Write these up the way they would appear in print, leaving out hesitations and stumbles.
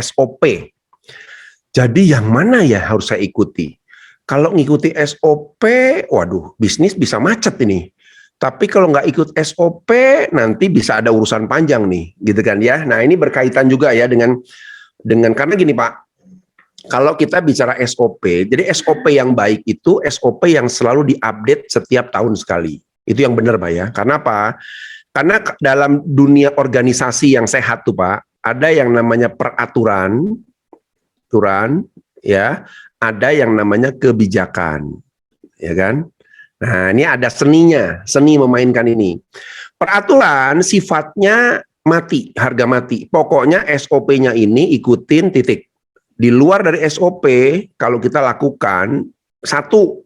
SOP. Jadi yang mana ya harus saya ikuti? Kalau ngikuti SOP, waduh, bisnis bisa macet ini. Tapi kalau nggak ikut SOP, nanti bisa ada urusan panjang nih, gitu kan ya. Nah, ini berkaitan juga ya dengan karena gini Pak, kalau kita bicara SOP, jadi SOP yang baik itu SOP yang selalu diupdate setiap tahun sekali. Itu yang benar Pak ya. Karena apa? Karena dalam dunia organisasi yang sehat tuh Pak, ada yang namanya peraturan, ya, ada yang namanya kebijakan, ya kan? Nah, ini ada seninya, seni memainkan ini. Peraturan sifatnya mati, harga mati. Pokoknya SOP-nya ini ikutin titik. Di luar dari SOP, kalau kita lakukan satu,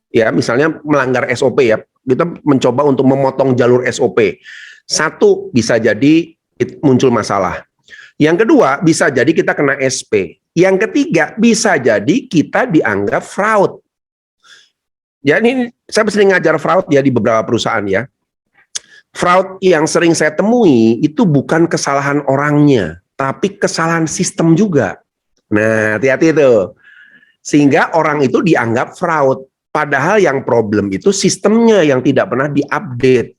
ya misalnya melanggar SOP ya, kita mencoba untuk memotong jalur SOP. Satu, bisa jadi muncul masalah. Yang kedua, bisa jadi kita kena SP. Yang ketiga, bisa jadi kita dianggap fraud. Ya, ini saya sering ngajar fraud ya di beberapa perusahaan ya. Fraud yang sering saya temui itu bukan kesalahan orangnya, tapi kesalahan sistem juga. Nah, hati-hati itu. Sehingga orang itu dianggap fraud. Padahal yang problem itu sistemnya yang tidak pernah diupdate.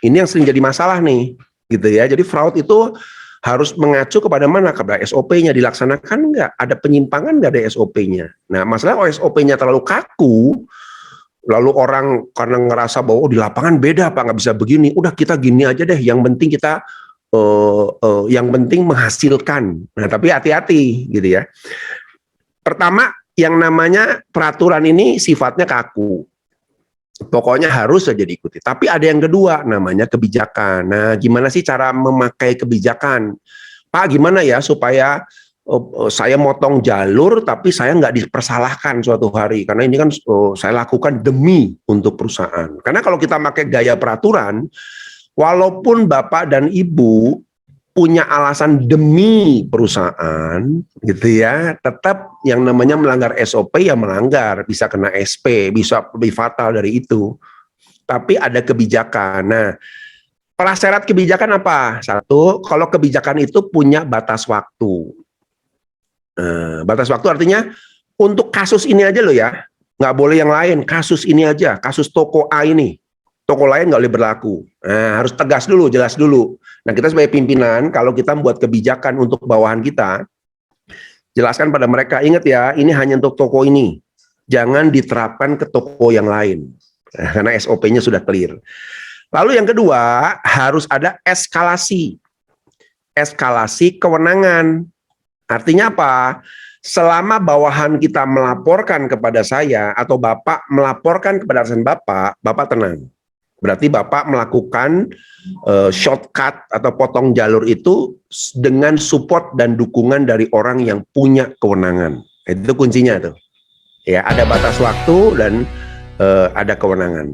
Ini yang sering jadi masalah nih, gitu ya. Jadi fraud itu harus mengacu kepada mana? Kepada SOP-nya dilaksanakan nggak? Ada penyimpangan nggak dari SOP-nya? Nah, masalah SOP-nya terlalu kaku, lalu orang karena ngerasa bahwa di lapangan beda Pak, nggak bisa begini. Udah kita gini aja deh. Yang penting kita, yang penting menghasilkan. Nah, tapi hati-hati gitu ya. Pertama, yang namanya peraturan ini sifatnya kaku. Pokoknya harus saja diikuti. Tapi ada yang kedua, namanya kebijakan. Nah, gimana sih cara memakai kebijakan? Pak, gimana ya supaya saya motong jalur, tapi saya nggak dipersalahkan suatu hari. Karena ini kan saya lakukan demi untuk perusahaan. Karena kalau kita pakai gaya peraturan, walaupun Bapak dan Ibu punya alasan demi perusahaan, gitu ya, tetap yang namanya melanggar SOP ya melanggar, bisa kena SP, bisa lebih fatal dari itu. Tapi ada kebijakan. Nah, prasyarat kebijakan apa? Satu, kalau kebijakan itu punya batas waktu. Nah, batas waktu artinya untuk kasus ini aja loh ya, nggak boleh yang lain, kasus ini aja, kasus toko A ini. Toko lain nggak boleh berlaku. Nah, harus tegas dulu, jelas dulu. Nah, kita sebagai pimpinan, kalau kita membuat kebijakan untuk bawahan kita, jelaskan pada mereka, ingat ya, ini hanya untuk toko ini. Jangan diterapkan ke toko yang lain. Nah, karena SOP-nya sudah clear. Lalu yang kedua, harus ada eskalasi. Eskalasi kewenangan. Artinya apa? Selama bawahan kita melaporkan kepada saya, atau Bapak melaporkan kepada atasan Bapak, Bapak tenang. Berarti Bapak melakukan shortcut atau potong jalur itu dengan support dan dukungan dari orang yang punya kewenangan. Itu kuncinya tuh. Ya, ada batas waktu dan ada kewenangan.